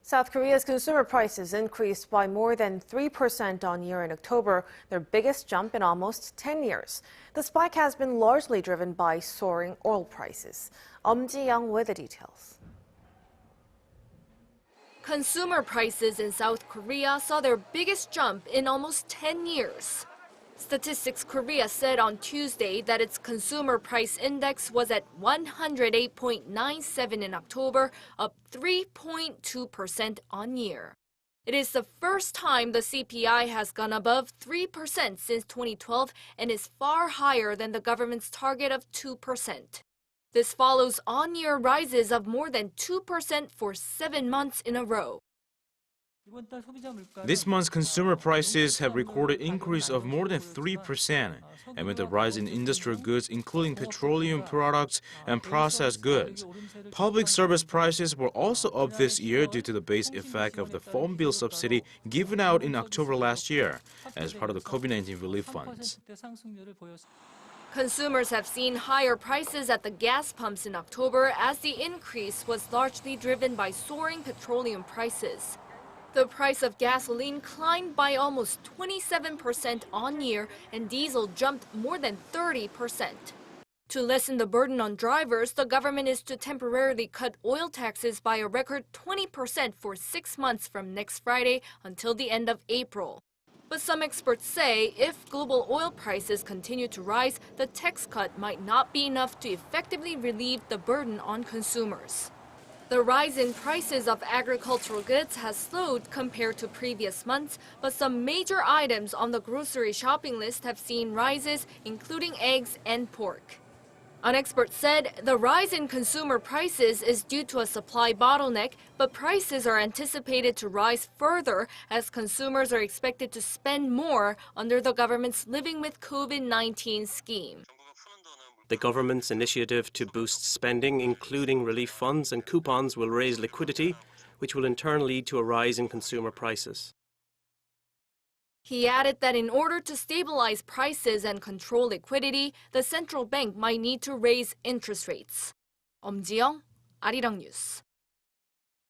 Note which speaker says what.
Speaker 1: South Korea's consumer prices increased by more than 3% on year in October, their biggest jump in almost 10 years. The spike has been largely driven by soaring oil prices. Eum Ji-young with the details.
Speaker 2: Consumer prices in South Korea saw their biggest jump in almost 10 years. Statistics Korea said on Tuesday that its consumer price index was at 108.97 in October, up 3.2% on year. It is the first time the CPI has gone above 3% since 2012 and is far higher than the government's target of 2%. This follows on-year rises of more than 2% for 7 months in a row.
Speaker 3: This month's consumer prices have recorded an increase of more than 3%, amid the rise in industrial goods including petroleum products and processed goods. Public service prices were also up this year due to the base effect of the phone bill subsidy given out in October last year as part of the COVID-19 relief funds.
Speaker 2: Consumers have seen higher prices at the gas pumps in October as the increase was largely driven by soaring petroleum prices. The price of gasoline climbed by almost 27% on year, and diesel jumped more than 30%. To lessen the burden on drivers, the government is to temporarily cut oil taxes by a record 20% for 6 months from next Friday until the end of April. But some experts say if global oil prices continue to rise, the tax cut might not be enough to effectively relieve the burden on consumers. The rise in prices of agricultural goods has slowed compared to previous months, but some major items on the grocery shopping list have seen rises, including eggs and pork. An expert said the rise in consumer prices is due to a supply bottleneck, but prices are anticipated to rise further as consumers are expected to spend more under the government's Living with COVID-19 scheme.
Speaker 4: The government's initiative to boost spending, including relief funds and coupons, will raise liquidity, which will in turn lead to a rise in consumer prices.
Speaker 2: He added that in order to stabilize prices and control liquidity, the central bank might need to raise interest rates. Eum Ji-young, Arirang News.